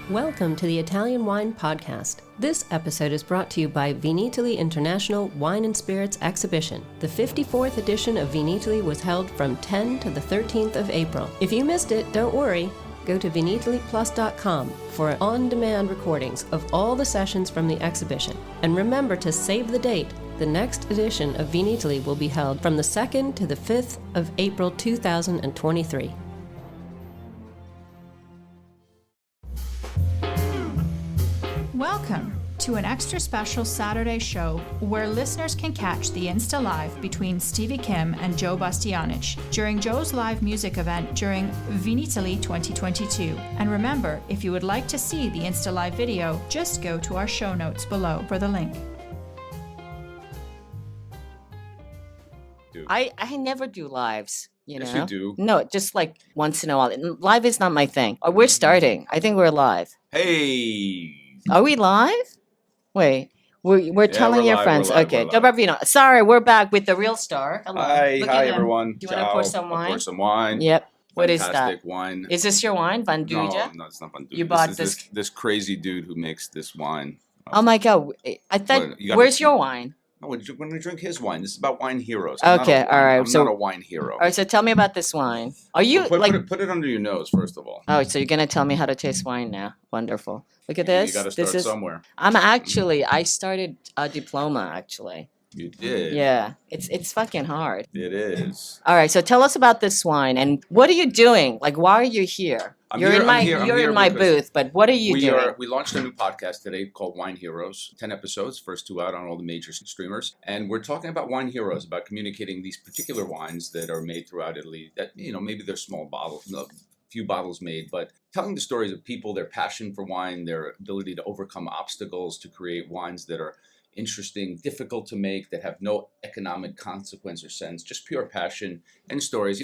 Welcome to the Italian Wine Podcast. This episode is brought to you by Vinitaly International Wine and Spirits Exhibition. The 54th edition of Vinitaly was held from 10 to the 13th of April. If you missed it, don't worry. Go to vinitalyplus.com for on-demand recordings of all the sessions from the exhibition. And remember to save the date. The next edition of Vinitaly will be held from the 2nd to the 5th of April 2023. Welcome to an extra special Saturday show where listeners can catch the Instalive between Stevie Kim and Joe Bastianich during Joe's live music event during Vinitaly 2022. And remember, if you would like to see the Instalive video, just go to our show notes below for the link. I never do lives, you know? Yes, you do. No, just like once in a while. Live is not my thing. Oh, we're starting. I think we're live. Hey. Are we live? Wait, we're telling we're your live, friends. we're live, Okay, we're live. Dobrino. Sorry, we're back with the real star. Hello. Hi, Look hi at him. everyone. Do you want to pour some I'll wine? pour some wine. Yep. What is that? Fantastic wine. Is this your wine, Van Duja? No, it's not Van Duja. You bought this. Is this crazy dude who makes this wine. Oh my God! I thought. What, you gotta- Where's your wine? No, we're going to drink his wine. This is about wine heroes. Okay, all right, I'm so- not a wine hero. All right, so tell me about this wine. Are you Well, like? put it under your nose first of all. Oh, so you're gonna tell me how to taste wine now? Wonderful. Look at You this. got to This start is. somewhere. I started a diploma actually. You did. Yeah, it's fucking hard. It is. All right, so tell us about this wine and what are you doing? Like, why are you here? I'm You're here- in my I'm here- I'm you're here in my because booth, but what are you doing? We launched a new podcast today called Wine Heroes. 10 episodes, first 2 out on all the major streamers. And we're talking about wine heroes, about communicating these particular wines that are made throughout Italy that, maybe they're small bottles, few bottles made, but telling the stories of people, their passion for wine, their ability to overcome obstacles to create wines that are interesting, difficult to make, that have no economic consequence or sense, just pure passion and stories.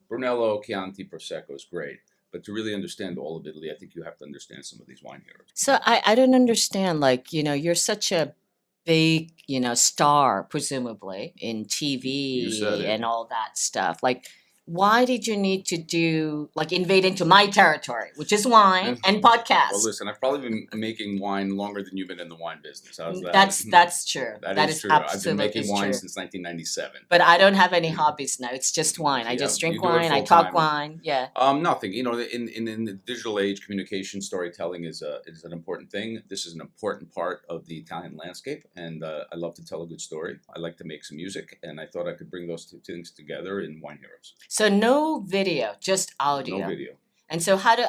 Brunello, Chianti, Prosecco is great. But to really understand all of Italy, I think you have to understand some of these wine heroes. So I don't understand, like, you're such a big, star, presumably, in You said TV it. and all that stuff. Like, why did you need to invade into my territory, which is wine and podcasts? Well, listen, I've probably been making wine longer than you've been in the wine business. How's that? That's true. that is true. I've been absolutely making wine true. since 1997. But I don't have any hobbies now. It's just wine. I Yeah, just drink you do it wine. I talk full-time. wine. Yeah. Nothing. In the digital age, communication, storytelling is an important thing. This is an important part of the Italian landscape, and I love to tell a good story. I like to make some music, and I thought I could bring those two things together in Wine Heroes. So no video, just audio. No video. And so how do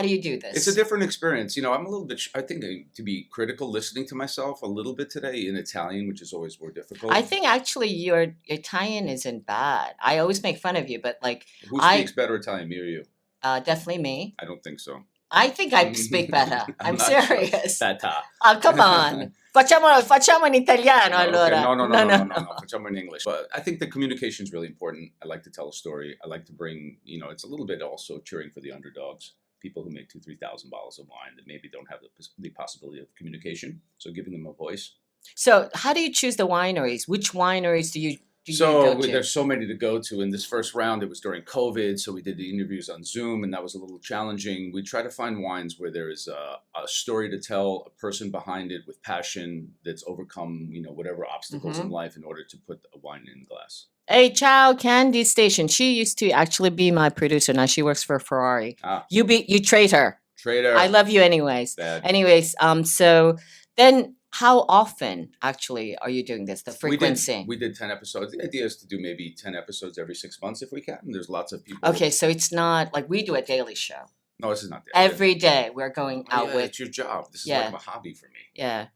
you do this? It's a different experience. I'm a little bit, I think, to be critical, listening to myself a little bit today in Italian, which is always more difficult. I think actually your Italian isn't bad. I always make fun of you, but like Who speaks better Italian, me or you? definitely me. I don't think so. I think I speak better. I'm not sure. serious. Better. Oh, come on. Facciamo in italiano Okay, allora. No. Facciamo in English. But I think the communication is really important. I like to tell a story. I like to bring, it's a little bit also cheering for the underdogs, people who make 2,000-3,000 bottles of wine that maybe don't have the possibility of communication. So giving them a voice. So how do you choose the wineries? Which wineries do you So go to? there's so many to go to. In this first round, it was during COVID, so we did the interviews on Zoom, and that was a little challenging. We try to find wines where there is a story to tell, a person behind it with passion that's overcome, whatever obstacles in life in order to put a wine in the glass. Hey, ciao, Candy Station. She used to actually be my producer. Now she works for Ferrari. Ah. You traitor. Trader. I love you anyways. Bad. Anyways, so then how often actually are you doing this? The frequency? We did 10 episodes. The idea is to do maybe 10 episodes every 6 months if we can. There's lots of people. Okay, so it's not like we do a daily show. No, this is not the Every day we're going Oh, out yeah, with, it's your job. This is Yeah. like a hobby for me. yeah.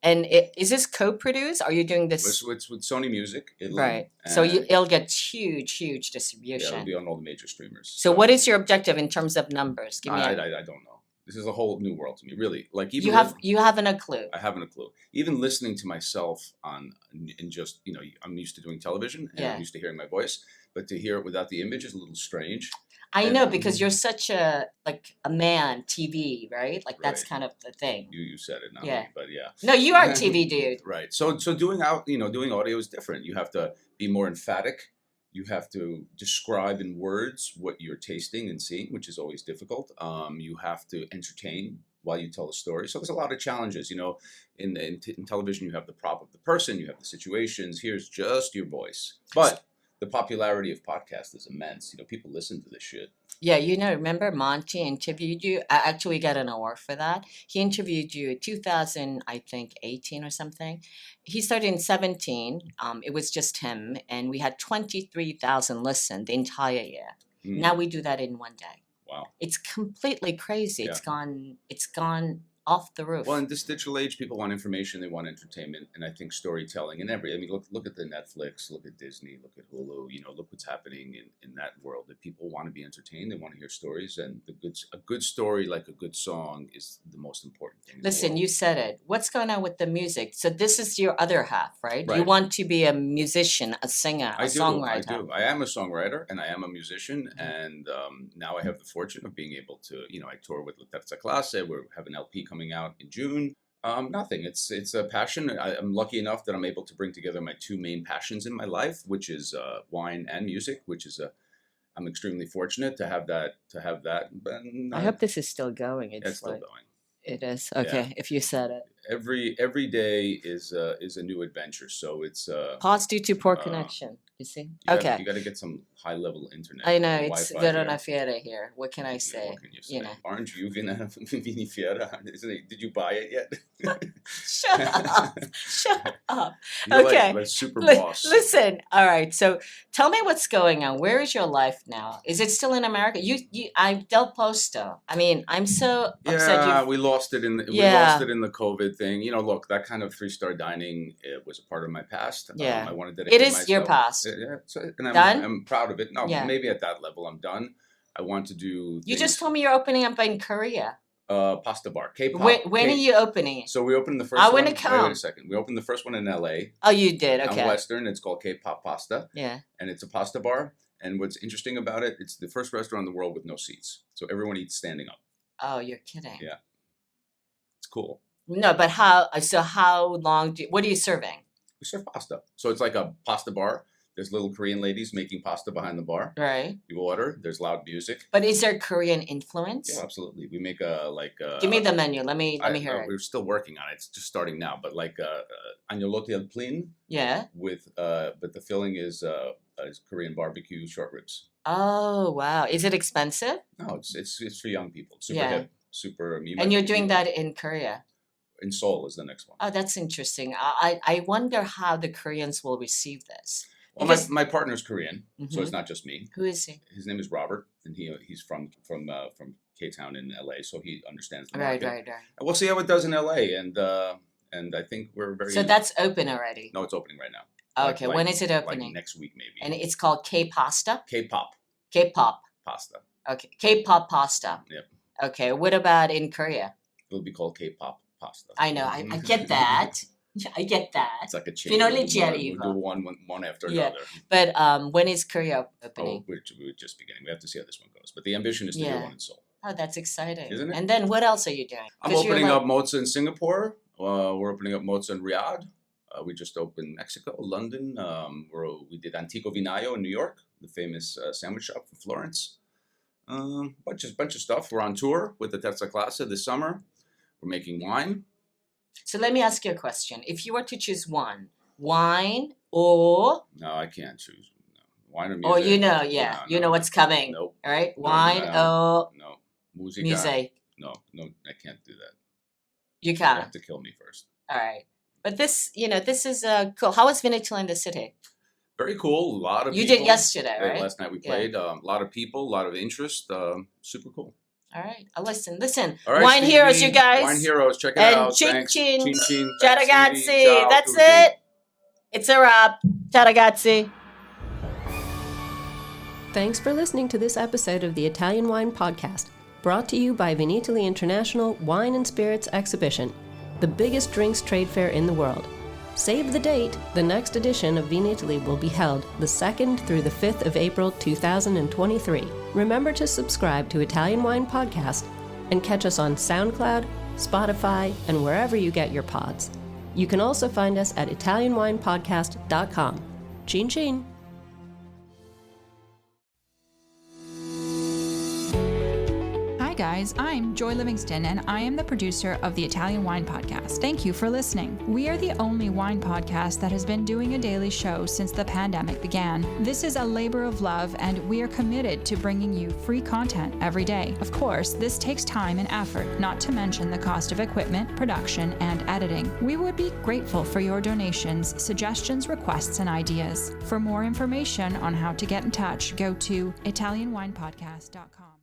And is this co-produced? Are you doing this? It's with Sony Music. Italy, Right. So and, it'll get huge yeah, distribution. it'll be on all the major streamers. So what is your objective in terms of numbers? Give me I don't know. This is a whole new world to me, really. Like even you haven't a clue. I haven't a clue. Even listening to myself in just I'm used to doing television and Yeah. I'm used to hearing my voice, but to hear it without the image is a little strange. I And- know because you're such a man TV, right? Like that's Right. kind of the thing. You said it, not Yeah. me, but yeah. No, you are a TV dude. Right. So doing audio is different. You have to be more emphatic. You have to describe in words what you're tasting and seeing, which is always difficult. You have to entertain while you tell a story. So there's a lot of challenges. In television, you have the prop of the person, you have the situations. Here's just your voice. But the popularity of podcasts is immense. People listen to this shit. Yeah, remember Monty interviewed you? Actually, we got an award for that. He interviewed you in 2000, I think, 18 or something. He started in 17. It was just him, and we had 23,000 listen the entire year. Now we do that in one day. Wow. It's completely crazy. Yeah. It's gone off the roof. Well, in this digital age, people want information, they want entertainment, and I think storytelling and look at the Netflix, look at Disney, look at Hulu, look what's happening in that world. That people want to be entertained, they want to hear stories, and a good story, like a good song, is the most important thing. Listen, you said it. What's going on with the music? So this is your other half, right? Right. You want to be a musician, a singer, a songwriter. I do. I am a songwriter and I am a musician, and now I have the fortune of being able to, I tour with La Terza Classe. We have an LP coming out in June. Nothing. It's a passion. I'm lucky enough that I'm able to bring together my two main passions in my life, which is wine and music. I'm extremely fortunate to have that. But I hope this is still going. It's still going. It is okay. Yeah. If you said it. Every day is a new adventure. So it's Pause due to poor connection. You see? Okay. You got to get some high level internet. I know it's Wi-Fi Verona here. Fiera here. What can I say? What can you say? Aren't you Vini Fiera? Did you buy it yet? Shut up! Shut up! You're Okay. like super boss. Listen. All right. So tell me what's going on. Where is your life now? Is it still in America? I'm Del Posto. I mean, I'm so upset. Yeah, we lost it in the COVID thing. Look, that kind of 3-star dining, it was a part of my past. Yeah. I want to dedicate It is your myself. past. Yeah, and Done? I'm proud of it. No, Yeah. maybe at that level I'm done. I want to do. You just told me you're opening up in Korea. Pasta bar, K-pop. When are you opening it? So we opened the first I one. wanna come. Wait a second. We opened the first one in LA. Oh, you did. On Okay. Western. It's called K-pop Pasta. Yeah. And it's a pasta bar. And what's interesting about it, it's the first restaurant in the world with no seats. So everyone eats standing up. Oh, you're kidding. Yeah. It's cool. No, but how long what are you serving? We serve pasta. So it's like a pasta bar. There's little Korean ladies making pasta behind the bar. Right. You order. There's loud music. But is there Korean influence? Yeah, absolutely. We make Give me the menu. Let me hear it. We're still working on it. It's just starting now. But agnolotti al plin Yeah. but the filling is Korean barbecue short ribs. Oh wow. Is it expensive? No, it's for young people. Super Yeah. hip. Super. And you're doing that in Korea. In Seoul is the next one. Oh, that's interesting. I wonder how the Koreans will receive this. Well, Because- my partner's Korean, so Mhm. it's not just me. Who is he? His name is Robert, and he's from K-Town in LA, so he understands the Right. market. And we'll see how it does in LA, and I think we're very. So that's open already. No, it's opening right now. Okay. When is it opening? Like next week, maybe. And it's called K-pasta? K-pop K-pop. pasta. Okay. K-pop pasta. Yep. Okay. What about in Korea? It'll be called K-pop pasta. I know. I get that. I get that. It's like a chain. Finale We'll do one after Yeah. another. But when is Korea Oh, opening? we're just beginning. We have to see how this one goes. But the ambition is to do Yeah. one in Seoul. Oh, that's exciting. Isn't it? And then what else are you doing? I'm 'Cause you're opening like- up Mozza in Singapore. We're opening up Mozza in Riyadh. We just opened Mexico, London. We did Antico Vinayo in New York, the famous sandwich shop from Florence. Bunch of stuff. We're on tour with the Terza Classe this summer. We're making wine. So let me ask you a question. If you were to choose one, wine or No, I can't choose. No. Wine or music. or No, you no, know what's coming. Nope. All right? No, Wine or No. Musica. music. No, I can't do that. You You can't. have to kill me first. All right. But this is cool. How was Vinitaly in the city? Very cool. A lot of You people. did yesterday, right? Last night we Yeah. played. A lot of people, a lot of interest. Super cool. All right. Listen. All right, Wine Stevie, heroes, you guys. Wine heroes, check it And out. Cin Thanks. Cin. Cin Cin. Ciao Thanks, ragazzi. Stevie. Ciao, That's tutti. it. It's a wrap. Ciao ragazzi. Thanks for listening to this episode of the Italian Wine Podcast, brought to you by Vinitaly International Wine and Spirits Exhibition, the biggest drinks trade fair in the world. Save the date. The next edition of Vinitaly will be held the 2nd through the 5th of April 2023. Remember to subscribe to Italian Wine Podcast and catch us on SoundCloud, Spotify, and wherever you get your pods. You can also find us at ItalianWinePodcast.com. Cin Cin! guys, I'm Joy Livingston, and I am the producer of the Italian Wine Podcast. Thank you for listening. We are the only wine podcast that has been doing a daily show since the pandemic began. This is a labor of love, and we are committed to bringing you free content every day. Of course, this takes time and effort, not to mention the cost of equipment, production, and editing. We would be grateful for your donations, suggestions, requests, and ideas. For more information on how to get in touch, go to ItalianWinePodcast.com.